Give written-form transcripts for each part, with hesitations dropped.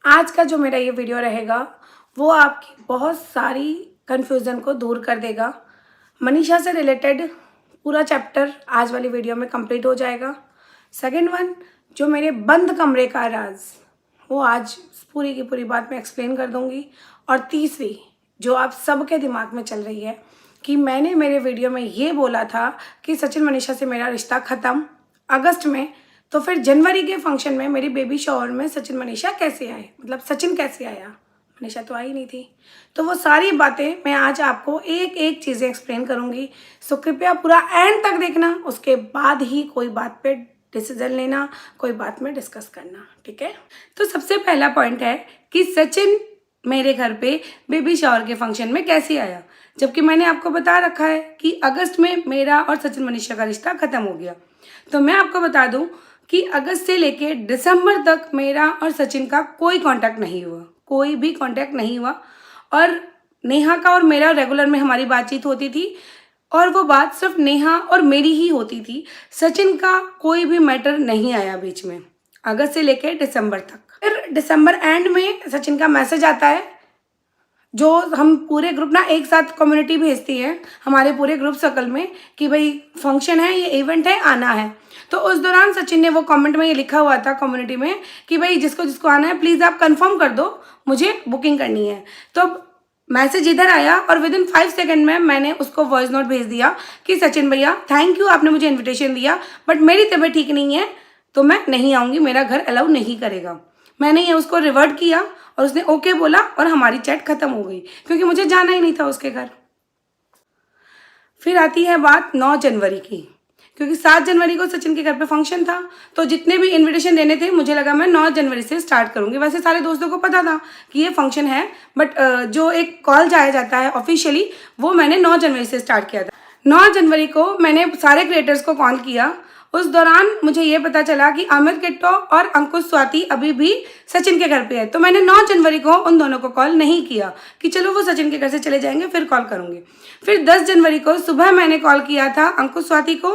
आज का जो मेरा ये वीडियो रहेगा वो आपकी बहुत सारी कन्फ्यूज़न को दूर कर देगा। मनीषा से रिलेटेड पूरा चैप्टर आज वाली वीडियो में कंप्लीट हो जाएगा। सेकंड वन, जो मेरे बंद कमरे का राज, वो आज पूरी की पूरी बात मैं एक्सप्लेन कर दूंगी। और तीसरी, जो आप सबके दिमाग में चल रही है कि मैंने मेरे वीडियो में ये बोला था कि सचिन मनीषा से मेरा रिश्ता ख़त्म अगस्त में, तो फिर जनवरी के फंक्शन में मेरी बेबी शॉवर में सचिन मनीषा कैसे आए, मतलब सचिन कैसे आया, मनीषा तो आई नहीं थी। तो वो सारी बातें मैं आज आपको एक एक चीज़ें एक्सप्लेन करूँगी। सो कृपया पूरा एंड तक देखना, उसके बाद ही कोई बात पे डिसीजन लेना, कोई बात में डिस्कस करना, ठीक है। तो सबसे पहला पॉइंट है कि सचिन मेरे घर पे बेबी शावर के फंक्शन में कैसे आया, जबकि मैंने आपको बता रखा है कि अगस्त में मेरा और सचिन मनीषा का रिश्ता ख़त्म हो गया। तो मैं आपको बता दूं कि अगस्त से लेके दिसंबर तक मेरा और सचिन का कोई कांटेक्ट नहीं हुआ, कोई भी कांटेक्ट नहीं हुआ। और नेहा का और मेरा रेगुलर में हमारी बातचीत होती थी, और वो बात सिर्फ नेहा और मेरी ही होती थी। सचिन का कोई भी मैटर नहीं आया बीच में अगस्त से लेके दिसंबर तक। फिर दिसंबर एंड में सचिन का मैसेज आता है, जो हम पूरे ग्रुप ना एक साथ कम्युनिटी भेजती है हमारे पूरे ग्रुप सर्कल में कि भाई फंक्शन है, ये इवेंट है, आना है। तो उस दौरान सचिन ने वो कमेंट में ये लिखा हुआ था कम्युनिटी में कि भाई जिसको जिसको आना है प्लीज़ आप कंफर्म कर दो, मुझे बुकिंग करनी है। तो मैसेज इधर आया और विद इन 5 सेकेंड में मैंने उसको वॉइस नोट भेज दिया कि सचिन भैया थैंक यू, आपने मुझे इन्विटेशन दिया, बट मेरी तबीयत ठीक नहीं है तो मैं नहीं आऊँगी, मेरा घर अलाउ नहीं करेगा। मैंने ये उसको रिवर्ट किया और उसने ओके बोला और हमारी चैट खत्म हो गई, क्योंकि मुझे जाना ही नहीं था उसके घर। फिर आती है बात 9 जनवरी की, क्योंकि 7 जनवरी को सचिन के घर पे फंक्शन था, तो जितने भी इनविटेशन देने थे मुझे लगा मैं 9 जनवरी से स्टार्ट करूंगी। वैसे सारे दोस्तों को पता था कि ये फंक्शन है, बट जो एक कॉल जाया जाता है ऑफिशियली, वो मैंने 9 जनवरी से स्टार्ट किया था। 9 जनवरी को मैंने सारे क्रिएटर्स को कॉल किया। उस दौरान मुझे ये पता चला कि अमित किट्टो और अंकुश स्वाति अभी भी सचिन के घर पे है, तो मैंने 9 जनवरी को उन दोनों को कॉल नहीं किया कि चलो वो सचिन के घर से चले जाएंगे फिर कॉल करूंगी। फिर 10 जनवरी को सुबह मैंने कॉल किया था अंकुश स्वाति को,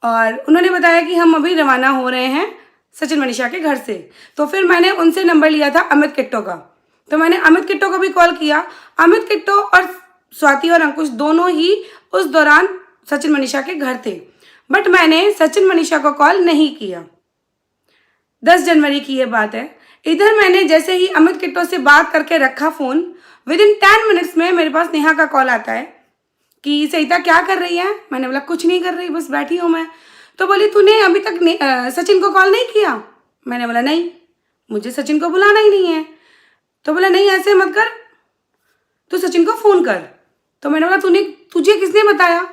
और उन्होंने बताया कि हम अभी रवाना हो रहे हैं सचिन मनीषा के घर से। तो फिर मैंने उनसे नंबर लिया था अमित किट्टो का, तो मैंने अमित किट्टो को भी कॉल किया। अमित किट्टो और स्वाति और अंकुश दोनों ही उस दौरान सचिन मनीषा के घर थे, बट मैंने सचिन मनीषा को कॉल नहीं किया। 10 जनवरी की ये बात है। इधर मैंने जैसे ही अमित किट्टो से बात करके रखा फ़ोन, विद इन 10 मिनट्स में मेरे पास नेहा का कॉल आता है कि सरिता क्या कर रही है। मैंने बोला कुछ नहीं कर रही, बस बैठी हूँ मैं। तो बोली तूने अभी तक सचिन को कॉल नहीं किया। मैंने बोला नहीं, मुझे सचिन को बुलाना ही नहीं है। तो बोला नहीं ऐसे मत कर, तू सचिन को फ़ोन कर। तो मैंने बोला तुझे किसने बताया।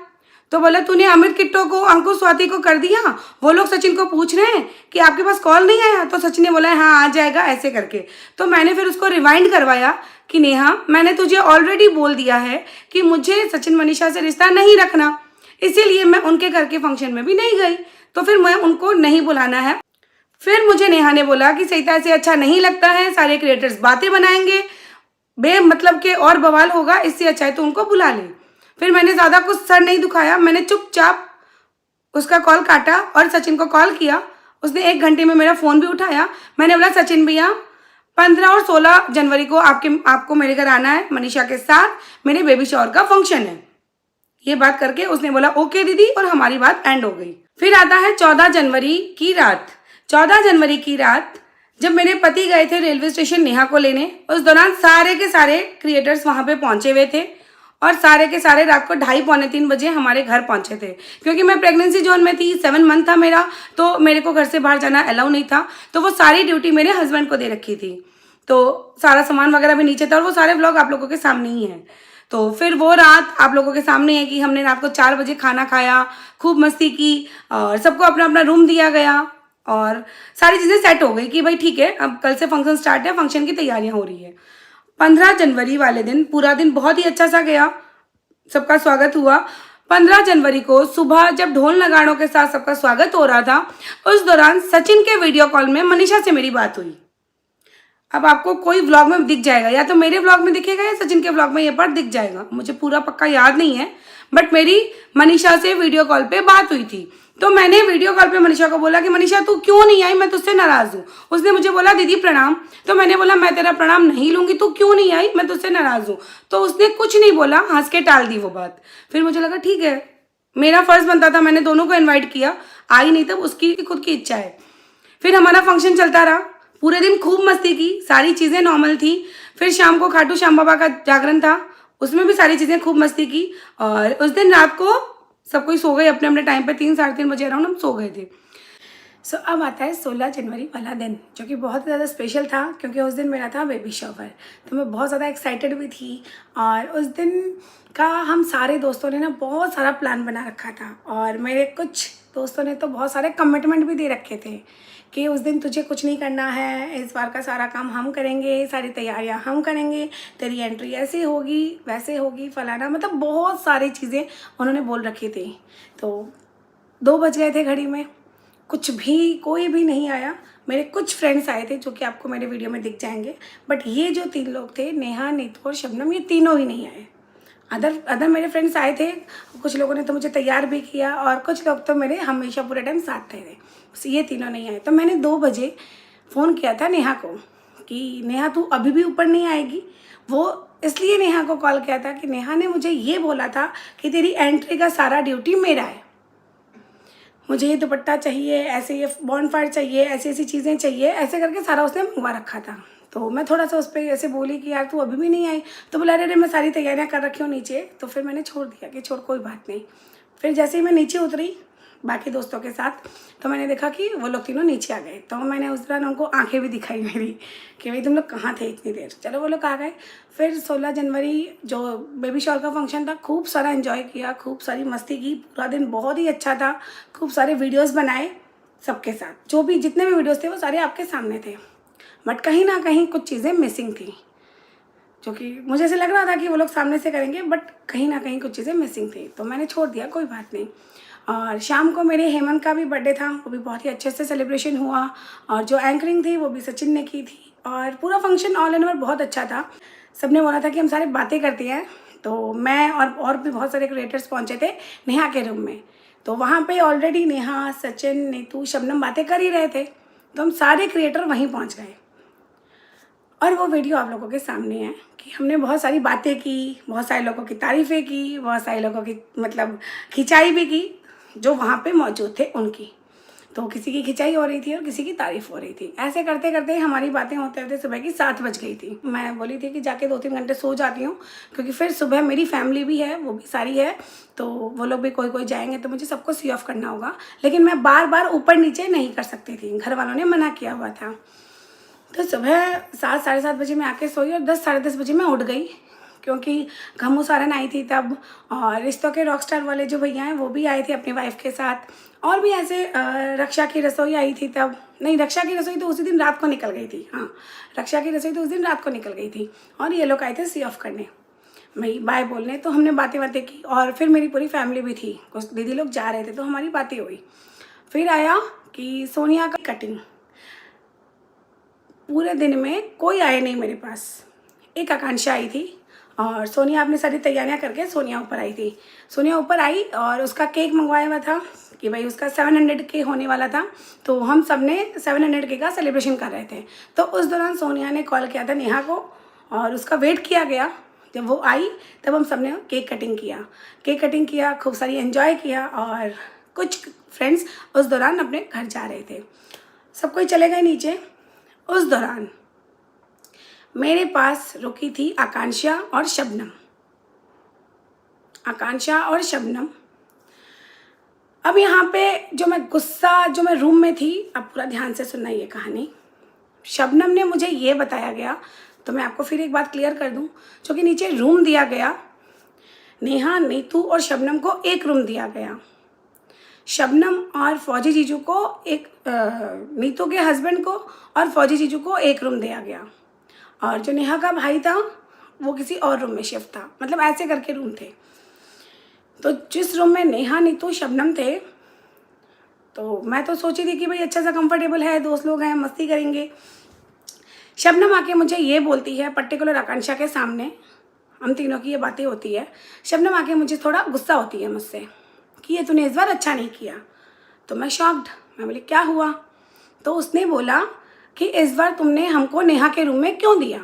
तो बोला तूने अमित किट्टो को, अंकुश स्वाति को कर दिया, वो लोग सचिन को पूछ रहे हैं कि आपके पास कॉल नहीं आया। तो सचिन ने बोला हाँ आ जाएगा ऐसे करके। तो मैंने फिर उसको रिवाइंड करवाया कि नेहा मैंने तुझे ऑलरेडी बोल दिया है कि मुझे सचिन मनीषा से रिश्ता नहीं रखना, इसीलिए मैं उनके घर के फंक्शन में भी नहीं गई, तो फिर मैं उनको नहीं बुलाना है। फिर मुझे नेहा ने बोला कि सरिता से अच्छा नहीं लगता है, सारे क्रिएटर्स बातें बनाएंगे, बेमतलब के और बवाल होगा, इससे अच्छा है तो उनको बुला ले। फिर मैंने ज़्यादा कुछ सर नहीं दुखाया, मैंने चुपचाप उसका कॉल काटा और सचिन को कॉल किया। उसने 1 घंटे में मेरा फ़ोन भी उठाया। मैंने बोला सचिन भैया 15 और 16 जनवरी को आपको मेरे घर आना है, मनीषा के साथ मेरे बेबी शॉवर का फंक्शन है। ये बात करके उसने बोला ओके दीदी, और हमारी बात एंड हो गई। फिर आता है 14 जनवरी की रात। 14 जनवरी की रात जब मेरे पति गए थे रेलवे स्टेशन नेहा को लेने, उस दौरान सारे के सारे क्रिएटर्स वहाँ पे पहुँचे हुए थे, और सारे के सारे रात को 2:30 पौने 3 बजे हमारे घर पहुंचे थे। क्योंकि मैं प्रेगनेंसी जोन में थी, 7 मंथ था मेरा, तो मेरे को घर से बाहर जाना अलाउ नहीं था, तो वो सारी ड्यूटी मेरे हस्बैंड को दे रखी थी। तो सारा सामान वगैरह भी नीचे था, और वो सारे व्लॉग आप लोगों के सामने ही हैं। तो फिर वो रात आप लोगों के सामने है कि हमने रात को 4 बजे खाना खाया, खूब मस्ती की, और सबको अपना अपना रूम दिया गया, और सारी चीज़ें सेट हो गई कि भाई ठीक है अब कल से फंक्शन स्टार्ट है, फंक्शन की तैयारियाँ हो रही है। 15 जनवरी वाले दिन पूरा दिन बहुत ही अच्छा सा गया, सबका स्वागत हुआ। 15 जनवरी को सुबह जब ढोल नगाड़ों के साथ सबका स्वागत हो रहा था, उस दौरान सचिन के वीडियो कॉल में मनीषा से मेरी बात हुई। अब आपको कोई व्लॉग में दिख जाएगा, या तो मेरे व्लॉग में दिखेगा या सचिन के व्लॉग में ये पार्ट दिख जाएगा, मुझे पूरा पक्का याद नहीं है, बट मेरी मनीषा से वीडियो कॉल पे बात हुई थी तो मैंने वीडियो कॉल पे मनीषा को बोला कि मनीषा तू क्यों नहीं आई, मैं तुझसे नाराज़ हूँ। उसने मुझे बोला दीदी प्रणाम। तो मैंने बोला मैं तेरा प्रणाम नहीं लूँगी, तू क्यों नहीं आई, मैं तुझसे नाराज़ हूँ। तो उसने कुछ नहीं बोला, हंस के टाल दी वो बात। फिर मुझे लगा ठीक है, मेरा फ़र्ज़ बनता था, मैंने दोनों को इन्वाइट किया, आई नहीं तब उसकी खुद की इच्छा है। फिर हमारा फंक्शन चलता रहा, पूरे दिन खूब मस्ती की, सारी चीज़ें नॉर्मल थी। फिर शाम को खाटू श्याम बाबा का जागरण था, उसमें भी सारी चीज़ें खूब मस्ती की। और उस दिन रात को सब कोई सो गए अपने अपने टाइम पे, 3 साढ़े 3 बजे अराउंड हम सो गए थे। सो अब आता है 16 जनवरी वाला दिन, जो कि बहुत ज़्यादा स्पेशल था क्योंकि उस दिन मेरा था बेबी शॉवर। तो मैं बहुत ज़्यादा एक्साइटेड भी थी। और उस दिन का हम सारे दोस्तों ने ना बहुत सारा प्लान बना रखा था, और मेरे कुछ दोस्तों ने तो बहुत सारे कमिटमेंट भी दे रखे थे कि उस दिन तुझे कुछ नहीं करना है, इस बार का सारा काम हम करेंगे, सारी तैयारियां हम करेंगे, तेरी एंट्री ऐसे होगी वैसे होगी फलाना, मतलब बहुत सारी चीज़ें उन्होंने बोल रखी थी। तो 2 बज गए थे घड़ी में, कुछ भी कोई भी नहीं आया। मेरे कुछ फ्रेंड्स आए थे जो कि आपको मेरे वीडियो में दिख जाएंगे, बट ये जो 3 लोग थे, नेहा, नीतू और शबनम, ये तीनों ही नहीं आए। अदर मेरे फ्रेंड्स आए थे, कुछ लोगों ने तो मुझे तैयार भी किया, और कुछ लोग तो मेरे हमेशा पूरे टाइम साथ थे। बस ये तीनों नहीं आए। तो मैंने 2 बजे फ़ोन किया था नेहा को कि नेहा तू अभी भी ऊपर नहीं आएगी। वो इसलिए नेहा को कॉल किया था कि नेहा ने मुझे ये बोला था कि तेरी एंट्री का सारा ड्यूटी मेरा है, मुझे ये दुपट्टा चाहिए, ऐसे ये बॉनफायर चाहिए, ऐसी ऐसी चीज़ें चाहिए, ऐसे करके सारा उसने मंगवा रखा था। तो मैं थोड़ा सा उस पर ऐसे बोली कि यार तू अभी भी नहीं आई। तो बोला अरे मैं सारी तैयारियां कर रखी हूँ नीचे। तो फिर मैंने छोड़ दिया कि छोड़ कोई बात नहीं। फिर जैसे ही मैं नीचे उतरी बाकी दोस्तों के साथ, तो मैंने देखा कि वो लोग तीनों नीचे आ गए। तो मैंने उस दौरान उनको आंखें भी दिखाई मेरी कि भाई तुम लोग कहाँ थे इतनी देर। चलो वो लोग आ गए। फिर 16 जनवरी जो बेबी शॉवर का फंक्शन था, खूब सारा एंजॉय किया, खूब सारी मस्ती की, पूरा दिन बहुत ही अच्छा था। खूब सारे वीडियोज़ बनाए सबके साथ, जो भी जितने भी वीडियोज़ थे वो सारे आपके सामने थे। बट कहीं ना कहीं कुछ चीज़ें मिसिंग थी, जो कि मुझे ऐसे लग रहा था कि वो लोग सामने से करेंगे, बट कहीं ना कहीं कुछ चीज़ें मिसिंग थी। तो मैंने छोड़ दिया, कोई बात नहीं। और शाम को मेरे हेमंत का भी बर्थडे था, वो भी बहुत ही अच्छे से सेलिब्रेशन हुआ। और जो एंकरिंग थी वो भी सचिन ने की थी। और पूरा फंक्शन ऑल एंड ओवर बहुत अच्छा था। सबने बोला था कि हम सारे बातें करते हैं। तो मैं और भी बहुत सारे क्रिएटर्स पहुँचे थे नेहा के रूम में। तो वहाँ पे ऑलरेडी नेहा, सचिन, नीतू, शबनम बातें कर ही रहे थे। तो हम सारे क्रिएटर वहीं पहुँच गए। और वो वीडियो आप लोगों के सामने है कि हमने बहुत सारी बातें की, बहुत सारे लोगों की तारीफ़ें की, बहुत सारे लोगों की मतलब खिंचाई भी की जो वहाँ पे मौजूद थे उनकी। तो किसी की खिंचाई हो रही थी और किसी की तारीफ़ हो रही थी। ऐसे करते करते हमारी बातें होते होते सुबह की 7 बज गई थी। मैं बोली थी कि जाके 2-3 घंटे सो जाती हूँ, क्योंकि फिर सुबह मेरी फैमिली भी है, वो भी सारी है, तो वो लोग भी कोई कोई जाएंगे, तो मुझे सबको सी ऑफ करना होगा। लेकिन मैं बार बार ऊपर नीचे नहीं कर सकती थी, घर वालों ने मना किया हुआ था। तो सुबह 7 साढ़े 7 बजे मैं आके सोई और 10 साढ़े 10 बजे मैं उठ गई, क्योंकि घमू सारन आई थी तब। और रिश्तों के रॉकस्टार वाले जो भैया हैं वो भी आए थे अपनी वाइफ के साथ। और भी ऐसे रक्षा की रसोई आई थी तब। नहीं, रक्षा की रसोई तो उसी दिन रात को निकल गई थी। हाँ, रक्षा की रसोई तो उस दिन रात को निकल गई थी। और ये लोग आए थे सी ऑफ करने, भाई बाय बोलने। तो हमने बातें की, और फिर मेरी पूरी फैमिली भी थी, कुछ दीदी लोग जा रहे थे, तो हमारी बातें हुई। फिर आया कि सोनिया का कटिंग। पूरे दिन में कोई आया नहीं मेरे पास, एक आकांक्षा आई थी, और सोनिया अपनी सारी तैयारियां करके सोनिया ऊपर आई थी। सोनिया ऊपर आई और उसका केक मंगवाया हुआ था कि भाई उसका 700 के होने वाला था। तो हम सब ने 700 के का सेलिब्रेशन कर रहे थे। तो उस दौरान सोनिया ने कॉल किया था नेहा को, और उसका वेट किया गया। जब वो आई तब हम सब ने केक कटिंग किया, खूब सारी एंजॉय किया। और कुछ फ्रेंड्स उस दौरान अपने घर जा रहे थे, सब कोई चले गए नीचे। उस दौरान मेरे पास रुकी थी आकांक्षा और शबनम। अब यहाँ पे जो मैं रूम में थी, अब पूरा ध्यान से सुनना ये कहानी। शबनम ने मुझे ये बताया गया, तो मैं आपको फिर एक बात क्लियर कर दूं, जो कि नीचे रूम दिया गया, नेहा, नीतू और शबनम को एक रूम दिया गया। शबनम और फौजी जीजू को एक, नीतू के हस्बैंड को और फौजी जीजू को एक रूम दिया गया। और जो नेहा का भाई था वो किसी और रूम में शिफ्ट था, मतलब ऐसे करके रूम थे। तो जिस रूम में नेहा, नीतू, शबनम थे, तो मैं तो सोची थी कि भाई अच्छा सा कंफर्टेबल है, दोस्त लोग हैं, मस्ती करेंगे। शबनम आके मुझे ये बोलती है, पर्टिकुलर आकांक्षा के सामने, हम तीनों की ये बातें होती है। शबनम आके मुझे थोड़ा गुस्सा होती है मुझसे कि ये तूने इस बार अच्छा नहीं किया, तो मैं शॉक्ड, मैं बोली क्या हुआ? तो उसने बोला कि इस बार तुमने हमको नेहा के रूम में क्यों दिया?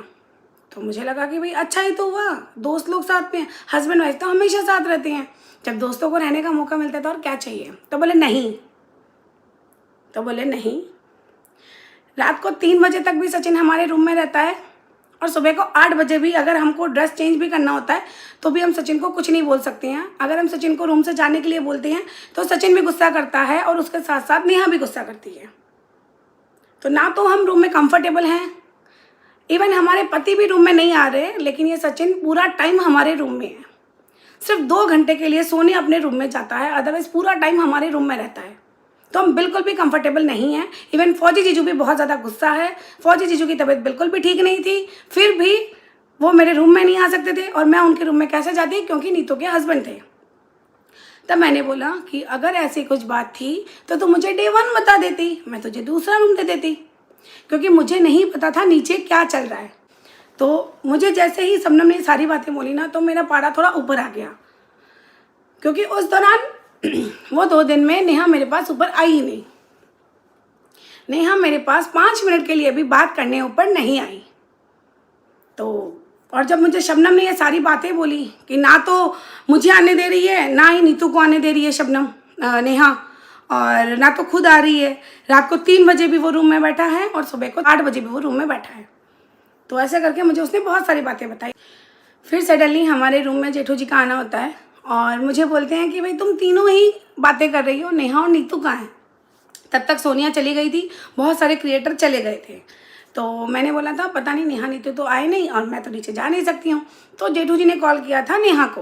तो मुझे लगा कि भाई अच्छा ही तो हुआ, दोस्त लोग साथ में, हस्बैंड वाइफ तो हमेशा साथ रहते हैं, जब दोस्तों को रहने का मौका मिलता है तो और क्या चाहिए। तो बोले नहीं, रात को 3 बजे तक भी सचिन हमारे रूम में रहता है और सुबह को 8 बजे भी अगर हमको ड्रेस चेंज भी करना होता है तो भी हम सचिन को कुछ नहीं बोल सकते हैं। अगर हम सचिन को रूम से जाने के लिए बोलते हैं तो सचिन भी गुस्सा करता है और उसके साथ साथ नेहा भी गुस्सा करती है। तो ना तो हम रूम में कंफर्टेबल हैं, इवन हमारे पति भी रूम में नहीं आ रहे, लेकिन ये सचिन पूरा टाइम हमारे रूम में है। सिर्फ 2 घंटे के लिए सोने अपने रूम में जाता है, अदरवाइज पूरा टाइम हमारे रूम में रहता है। तो हम बिल्कुल भी कंफर्टेबल नहीं हैं। इवन फौजी जीजू भी बहुत ज़्यादा गुस्सा है, फौजी जीजू की तबीयत बिल्कुल भी ठीक नहीं थी, फिर भी वो मेरे रूम में नहीं आ सकते थे और मैं उनके रूम में कैसे जाती, क्योंकि नीतू के हस्बैंड थे। तब मैंने बोला कि अगर ऐसी कुछ बात थी तो तू मुझे डे 1 बता देती, मैं तुझे दूसरा रूम दे देती, क्योंकि मुझे नहीं पता था नीचे क्या चल रहा है। तो मुझे जैसे ही शबनम ने सारी बातें बोली ना, तो मेरा पारा थोड़ा ऊपर आ गया, क्योंकि उस दौरान वो 2 दिन में नेहा मेरे पास ऊपर आई ही नहीं। नेहा मेरे पास 5 मिनट के लिए भी बात करने ऊपर नहीं आई। तो और जब मुझे शबनम ने ये सारी बातें बोली कि ना तो मुझे आने दे रही है, ना ही नीतू को आने दे रही है शबनम, नेहा, और ना तो खुद आ रही है, रात को 3 बजे भी वो रूम में बैठा है और सुबह को 8 बजे भी वो रूम में बैठा है। तो ऐसे करके मुझे उसने बहुत सारी बातें बताई। फिर सडनली हमारे रूम में जेठू जी का आना होता है और मुझे बोलते हैं कि भाई तुम तीनों ही बातें कर रही हो, नेहा और नीतू कहाँ हैं? तब तक सोनिया चली गई थी, बहुत सारे क्रिएटर चले गए थे। तो मैंने बोला था पता नहीं नेहा नीतू तो आए नहीं और मैं तो नीचे जा नहीं सकती हूँ। तो जेठू जी ने कॉल किया था नेहा को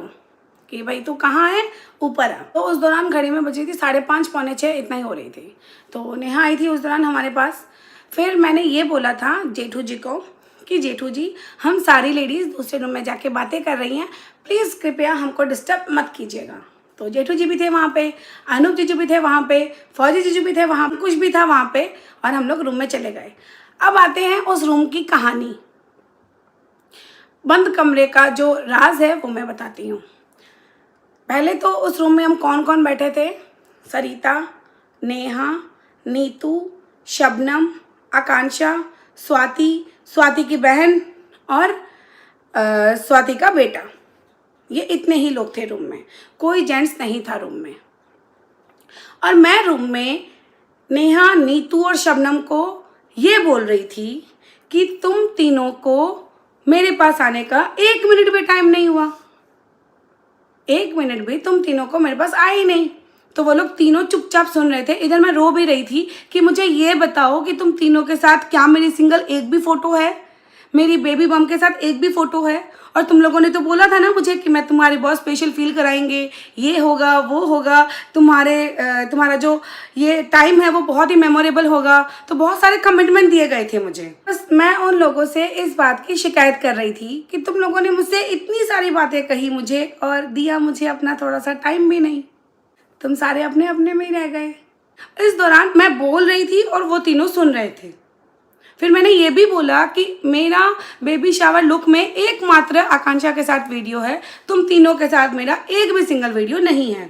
कि भाई तू कहाँ है, ऊपर आ। तो उस दौरान घड़ी में बजी थी 5:30 पौने 6 इतना ही हो रही थी। तो नेहा आई थी उस दौरान हमारे पास। फिर मैंने ये बोला था जेठू जी को कि जेठू जी, हम सारी लेडीज़ दूसरे रूम में जाके बातें कर रही हैं, प्लीज़ कृपया हमको डिस्टर्ब मत कीजिएगा। तो जेठू जी भी थे वहाँ पे, अनूप जीजू भी थे वहाँ पे, फौजी जीजू भी थे वहाँ, कुछ भी था वहाँ पे, और हम लोग रूम में चले गए। अब आते हैं उस रूम की कहानी। बंद कमरे का जो राज है वो मैं बताती हूँ। पहले तो उस रूम में हम कौन कौन बैठे थे? सरिता, नेहा, नीतू, शबनम, आकांक्षा, स्वाति की बहन और स्वाति का बेटा। ये इतने ही लोग थे रूम में, कोई जेंट्स नहीं था रूम में। और मैं रूम में नेहा, नीतू और शबनम को ये बोल रही थी कि तुम तीनों को मेरे पास आने का 1 मिनट भी टाइम नहीं हुआ, 1 मिनट भी तुम तीनों को मेरे पास आए ही नहीं। तो वो लोग तीनों चुपचाप सुन रहे थे। इधर मैं रो भी रही थी कि मुझे ये बताओ कि तुम तीनों के साथ क्या मेरी सिंगल एक भी फ़ोटो है, मेरी बेबी बम के साथ एक भी फ़ोटो है? और तुम लोगों ने तो बोला था ना मुझे कि मैं तुम्हारी बहुत स्पेशल फील कराएंगे, ये होगा वो होगा, तुम्हारा जो ये टाइम है वो बहुत ही मेमोरेबल होगा। तो बहुत सारे कमिटमेंट दिए गए थे मुझे। बस मैं उन लोगों से इस बात की शिकायत कर रही थी कि तुम लोगों ने मुझसे इतनी सारी बातें कही मुझे और दिया मुझे अपना थोड़ा सा टाइम भी नहीं। तुम सारे अपने अपने में ही रह गए। इस दौरान मैं बोल रही थी और वो तीनों सुन रहे थे। फिर मैंने ये भी बोला कि मेरा बेबी शावर लुक में एकमात्र आकांक्षा के साथ वीडियो है, तुम तीनों के साथ मेरा एक भी सिंगल वीडियो नहीं है।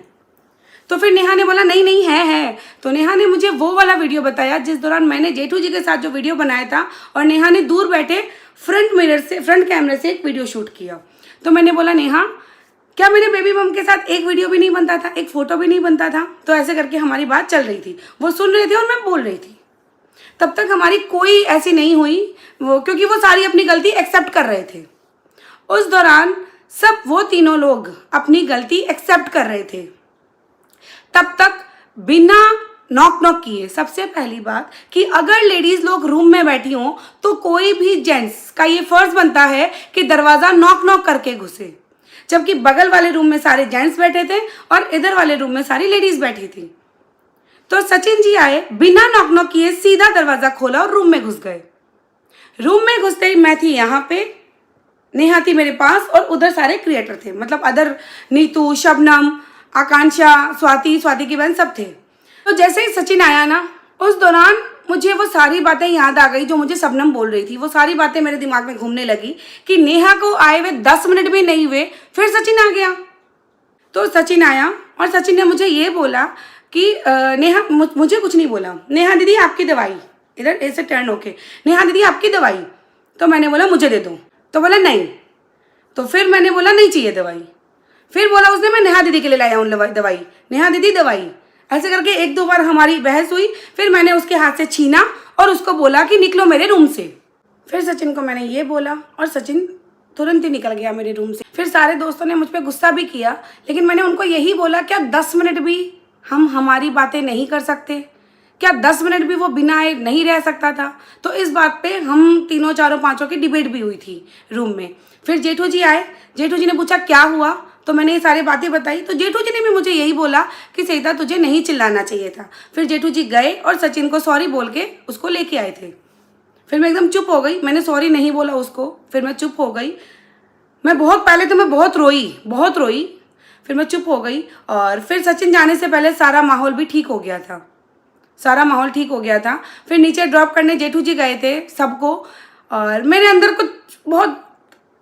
तो फिर नेहा ने बोला नहीं है। तो नेहा ने मुझे वो वाला वीडियो बताया जिस दौरान मैंने जेठू जी के साथ जो वीडियो बनाया था और नेहा ने दूर बैठे फ्रंट कैमरे से एक वीडियो शूट किया। तो मैंने बोला नेहा, क्या मेरे बेबी बम के साथ एक वीडियो भी नहीं बनता था, एक फ़ोटो भी नहीं बनता था? तो ऐसे करके हमारी बात चल रही थी, वो सुन रहे थे और मैं बोल रही थी। तब तक हमारी कोई ऐसी नहीं हुई क्योंकि वो सारी अपनी गलती एक्सेप्ट कर रहे थे। उस दौरान सब वो तीनों लोग अपनी गलती एक्सेप्ट कर रहे थे। तब तक बिना नॉक किए, सबसे पहली बात कि अगर लेडीज लोग रूम में बैठी हों तो कोई भी जेंट्स का ये फर्ज बनता है कि दरवाज़ा नॉक करके घुसे, जबकि बगल वाले रूम में सारे जेंट्स बैठे थे और इधर वाले रूम में सारी लेडीज बैठी थी। तो सचिन जी आए, बिना नॉक किए सीधा दरवाज़ा खोला और रूम में घुस गए। रूम में घुसते ही मैं थी यहाँ पे, नेहा थी मेरे पास और उधर सारे क्रिएटर थे, मतलब अदर नीतू, शबनम, आकांक्षा, स्वाति की बहन सब थे। तो जैसे ही सचिन आया ना, उस दौरान मुझे वो सारी बातें याद आ गई जो मुझे शबनम बोल रही थी। वो सारी बातें मेरे दिमाग में घूमने लगी कि नेहा को आए हुए 10 मिनट भी नहीं हुए, फिर सचिन आ गया। तो सचिन आया और सचिन ने मुझे ये बोला कि नेहा मुझे कुछ नहीं बोला, नेहा दीदी आपकी दवाई, इधर ऐसे टर्न होके, नेहा दीदी आपकी दवाई। तो मैंने बोला मुझे दे दो, तो बोला नहीं। तो फिर मैंने बोला नहीं चाहिए दवाई। फिर बोला उसने मैं नेहा दीदी के लिए लाया हूँ दवाई, नेहा दीदी दवाई। ऐसे करके 1-2 बार हमारी बहस हुई। फिर मैंने उसके हाथ से छीना और उसको बोला कि निकलो मेरे रूम से। फिर सचिन को मैंने ये बोला और सचिन तुरंत ही निकल गया मेरे रूम से। फिर सारे दोस्तों ने मुझ पर गुस्सा भी किया, लेकिन मैंने उनको यही बोला क्या 10 मिनट भी हम हमारी बातें नहीं कर सकते? क्या 10 मिनट भी वो बिना आए नहीं रह सकता था? तो इस बात पे हम तीनों चारों पांचों की डिबेट भी हुई थी रूम में। फिर जेठू जी आए, जेठू जी ने पूछा क्या हुआ, तो मैंने ये सारी बातें बताई। तो जेठू जी ने भी मुझे यही बोला कि सरिता तुझे नहीं चिल्लाना चाहिए था। फिर जेठू जी गए और सचिन को सॉरी बोल के उसको लेके आए थे। फिर मैं एकदम चुप हो गई, मैंने सॉरी नहीं बोला उसको। फिर मैं चुप हो गई। मैं पहले तो मैं बहुत रोई। फिर मैं चुप हो गई और फिर सचिन जाने से पहले सारा माहौल भी ठीक हो गया था, फिर नीचे ड्रॉप करने जेठू जी गए थे सबको, और मेरे अंदर कुछ बहुत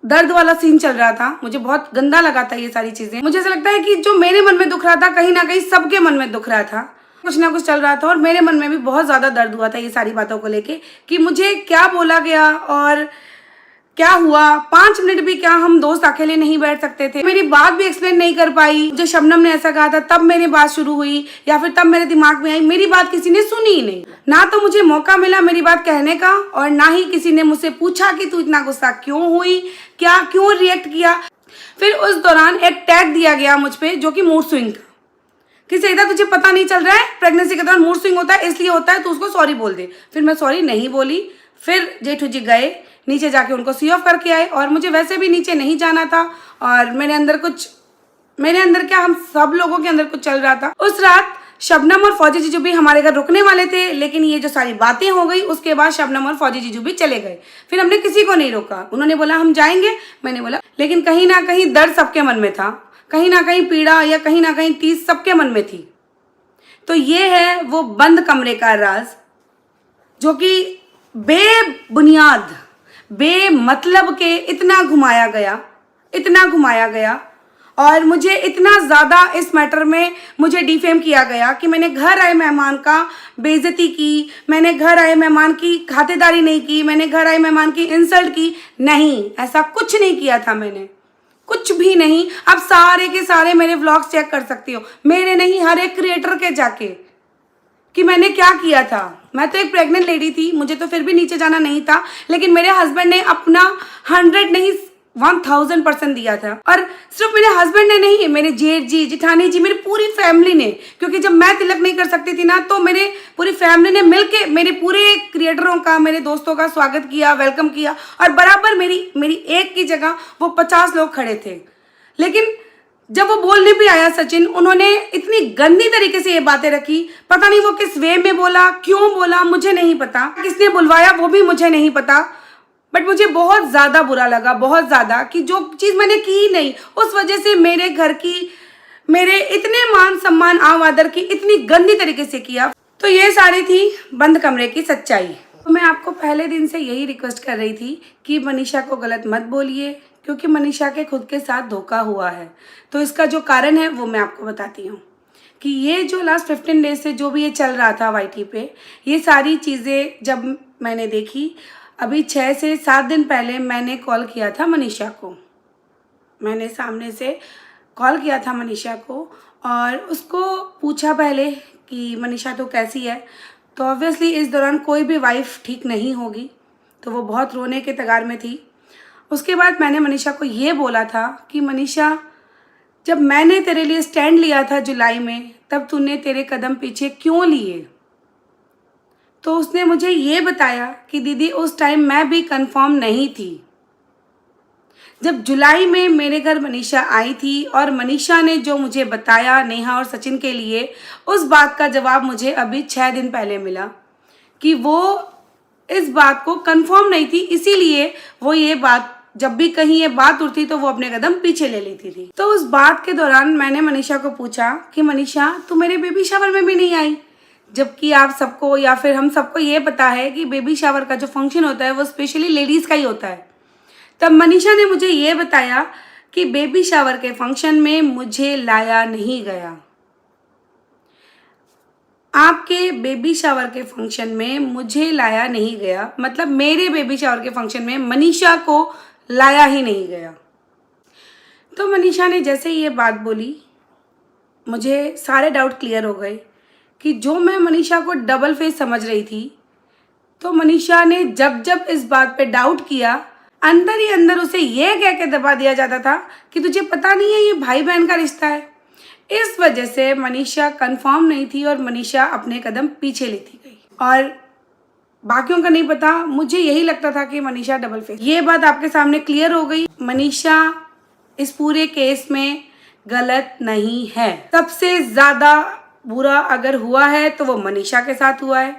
दर्द वाला सीन चल रहा था। मुझे बहुत गंदा लगा था ये सारी चीज़ें। मुझे ऐसा लगता है कि जो मेरे मन में दुख रहा था, कहीं ना कहीं सबके मन में दुख रहा था, कुछ ना कुछ चल रहा था। और मेरे मन में भी बहुत ज़्यादा दर्द हुआ था ये सारी बातों को लेके कि मुझे क्या बोला गया और क्या हुआ। 5 मिनट भी क्या हम दोस्त अकेले नहीं बैठ सकते थे? मेरी बात भी एक्सप्लेन नहीं कर पाई। मुझे शबनम ने ऐसा कहा था तब मेरी बात शुरू हुई, या फिर तब मेरे दिमाग में आई। मेरी बात किसी ने सुनी ही नहीं, ना तो मुझे मौका मिला मेरी बात कहने का, और ना ही किसी ने मुझसे पूछा कि तू इतना गुस्सा क्यों हुई, क्या क्यों रिएक्ट किया। फिर उस दौरान एक टैग दिया गया मुझ पे जो कि मूड स्विंग का, कि सरिता तुझे पता नहीं चल रहा है, प्रेगनेंसी के दौरान मूड स्विंग होता है, इसलिए होता है, तो उसको सॉरी बोल दे। फिर मैं सॉरी नहीं बोली। फिर जेठू जी गए, नीचे जाके उनको सी ऑफ करके आए, और मुझे वैसे भी नीचे नहीं जाना था। और मेरे अंदर क्या, हम सब लोगों के अंदर कुछ चल रहा था। उस रात शबनम और फौजी जीजू भी हमारे घर रुकने वाले थे, लेकिन ये जो सारी बातें हो गई उसके बाद शबनम और फौजी जीजू भी चले गए। फिर हमने किसी को नहीं रोका, उन्होंने बोला हम जाएंगे, मैंने बोला, लेकिन कहीं ना कहीं दर्द सबके मन में था, कहीं ना कहीं पीड़ा या कहीं ना कहीं टीस सबके मन में थी। तो ये है वो बंद कमरे का राज, जो कि बेबुनियाद बेमतलब के इतना घुमाया गया और मुझे इतना ज़्यादा इस मैटर में मुझे डिफेम किया गया कि मैंने घर आए मेहमान का बेइज्जती की, मैंने घर आए मेहमान की खातिरदारी नहीं की, मैंने घर आए मेहमान की इंसल्ट की। नहीं, ऐसा कुछ नहीं किया था मैंने, कुछ भी नहीं। आप सारे के सारे मेरे व्लॉग्स चेक कर सकती हो, मेरे नहीं, हर एक क्रिएटर के जाके, कि मैंने क्या किया था। मैं तो एक प्रेग्नेंट लेडी थी, मुझे तो फिर भी नीचे जाना नहीं था, लेकिन मेरे हस्बैंड ने अपना 100 नहीं 1000% दिया था। और सिर्फ मेरे हस्बैंड ने नहीं, मेरे जेठ जी, जिठानी जी, मेरी पूरी फैमिली ने, क्योंकि जब मैं तिलक नहीं कर सकती थी ना, तो मेरे पूरी फैमिली ने मिलके मेरे पूरे क्रिएटरों का, मेरे दोस्तों का स्वागत किया, वेलकम किया। और बराबर मेरी एक की जगह वो 50 लोग खड़े थे। लेकिन जब वो बोलने भी आया सचिन, उन्होंने इतनी गंदी तरीके से ये बातें रखी। पता नहीं वो किस वे में बोला, क्यों बोला, मुझे नहीं पता, किसने बुलवाया वो भी मुझे नहीं पता। बट मुझे बहुत ज़्यादा बुरा लगा, बहुत ज़्यादा, कि जो चीज़ मैंने की नहीं, उस वजह से मेरे घर की, मेरे इतने मान सम्मान आदर की इतनी गंदी तरीके से किया। तो ये सारी थी बंद कमरे की सच्चाई। तो मैं आपको पहले दिन से यही रिक्वेस्ट कर रही थी कि मनीषा को गलत मत बोलिए, क्योंकि मनीषा के खुद के साथ धोखा हुआ है। तो इसका जो कारण है वो मैं आपको बताती हूँ कि ये जो लास्ट 15 डेज से जो भी ये चल रहा था वाईटी पे, ये सारी चीज़ें जब मैंने देखी, अभी 6 से 7 दिन पहले मैंने कॉल किया था मनीषा को, मैंने सामने से कॉल किया था मनीषा को और उसको पूछा पहले कि मनीषा तो कैसी है। तो ऑब्वियसली इस दौरान कोई भी वाइफ ठीक नहीं होगी, तो वो बहुत रोने के तगार में थी। उसके बाद मैंने मनीषा को ये बोला था कि मनीषा, जब मैंने तेरे लिए स्टैंड लिया था जुलाई में, तब तूने तेरे कदम पीछे क्यों लिए? तो उसने मुझे ये बताया कि दीदी उस टाइम मैं भी कंफर्म नहीं थी। जब जुलाई में मेरे घर मनीषा आई थी और मनीषा ने जो मुझे बताया नेहा और सचिन के लिए, उस बात का जवाब मुझे अभी 6 दिन पहले मिला कि वो इस बात को कंफर्म नहीं थी, इसीलिए वो ये बात, जब भी कहीं ये बात उठती तो वो अपने कदम पीछे ले लेती थी। तो उस बात के दौरान मैंने मनीषा को पूछा कि मनीषा, तू मेरे बेबी शावर में भी नहीं आई, जबकि आप सबको या फिर हम सबको ये पता है कि बेबी शावर का जो फंक्शन होता है वो स्पेशली लेडीज़ का ही होता है। तब मनीषा ने मुझे ये बताया कि बेबी शावर के फंक्शन में मुझे लाया नहीं गया। आपके बेबी शावर के फंक्शन में मुझे लाया नहीं गया, मतलब मेरे बेबी शावर के फंक्शन में मनीषा को लाया ही नहीं गया। तो मनीषा ने जैसे ही ये बात बोली, मुझे सारे डाउट क्लियर हो गए कि जो मैं मनीषा को डबल फेस समझ रही थी, तो मनीषा ने जब जब इस बात पे डाउट किया, अंदर ही अंदर उसे ये कह के दबा दिया जाता था कि तुझे पता नहीं है ये भाई बहन का रिश्ता है। इस वजह से मनीषा कंफर्म नहीं थी और मनीषा अपने कदम पीछे लेती गई, और बाकियों का नहीं पता, मुझे यही लगता था कि मनीषा डबल फेस। ये बात आपके सामने क्लियर हो गई। मनीषा इस पूरे केस में गलत नहीं है। सबसे ज़्यादा बुरा अगर हुआ है तो वो मनीषा के साथ हुआ है,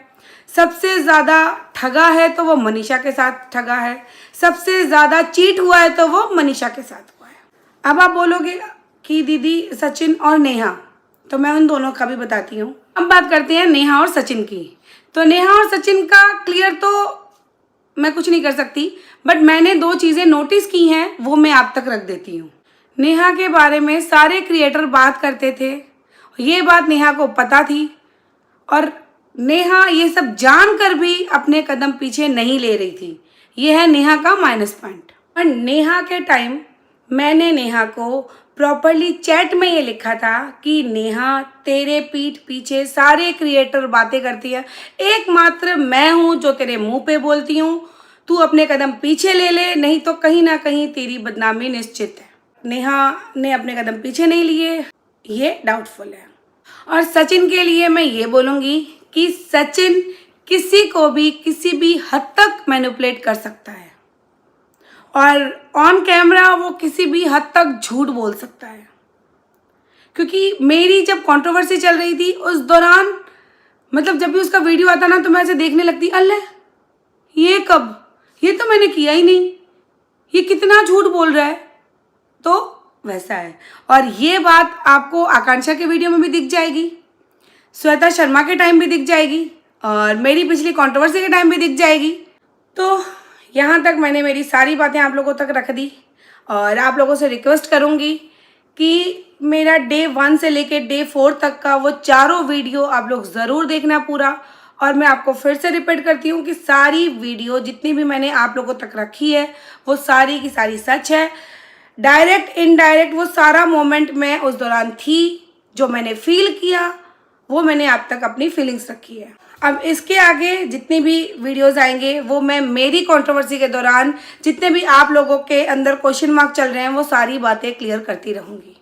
सबसे ज़्यादा ठगा है तो वो मनीषा के साथ ठगा है, सबसे ज़्यादा चीट हुआ है तो वो मनीषा के साथ हुआ है। अब आप बोलोगे कि दीदी सचिन और नेहा, तो मैं उन दोनों का भी बताती हूँ। अब बात करते हैं नेहा और सचिन की। तो नेहा और सचिन का क्लियर तो मैं कुछ नहीं कर सकती, बट मैंने 2 चीज़ें नोटिस की हैं, वो मैं आप तक रख देती हूँ। नेहा के बारे में सारे क्रिएटर बात करते थे, ये बात नेहा को पता थी, और नेहा ये सब जानकर भी अपने कदम पीछे नहीं ले रही थी। ये है नेहा का माइनस पॉइंट। और नेहा के टाइम मैंने नेहा को प्रॉपरली चैट में ये लिखा था कि नेहा, तेरे पीठ पीछे सारे क्रिएटर बातें करती है, एकमात्र मैं हूँ जो तेरे मुंह पे बोलती हूँ। तू अपने कदम पीछे ले ले, नहीं तो कहीं ना कहीं तेरी बदनामी निश्चित है। नेहा ने अपने कदम पीछे नहीं लिए, ये डाउटफुल है। और सचिन के लिए मैं ये बोलूँगी कि सचिन किसी को भी किसी भी हद तक मैनिपुलेट कर सकता है, और ऑन कैमरा वो किसी भी हद तक झूठ बोल सकता है। क्योंकि मेरी जब कंट्रोवर्सी चल रही थी उस दौरान, मतलब जब भी उसका वीडियो आता ना, तो मैं ऐसे देखने लगती, अल्ले ये कब, ये तो मैंने किया ही नहीं, ये कितना झूठ बोल रहा है। तो वैसा है। और ये बात आपको आकांक्षा के वीडियो में भी दिख जाएगी, श्वेता शर्मा के टाइम भी दिख जाएगी, और मेरी पिछली कंट्रोवर्सी के टाइम भी दिख जाएगी। तो यहाँ तक मैंने मेरी सारी बातें आप लोगों तक रख दी, और आप लोगों से रिक्वेस्ट करूँगी कि मेरा डे 1 से लेके डे 4 तक का वो चारों वीडियो आप लोग ज़रूर देखना पूरा। और मैं आपको फिर से रिपीट करती हूँ कि सारी वीडियो जितनी भी मैंने आप लोगों तक रखी है वो सारी की सारी सच है। डायरेक्ट इनडायरेक्ट वो सारा मोमेंट मैं उस दौरान थी, जो मैंने फील किया वो मैंने आप तक अपनी फीलिंग्स रखी है। अब इसके आगे जितनी भी वीडियोस आएंगे वो मैं मेरी कंट्रोवर्सी के दौरान जितने भी आप लोगों के अंदर क्वेश्चन मार्क चल रहे हैं वो सारी बातें क्लियर करती रहूँगी।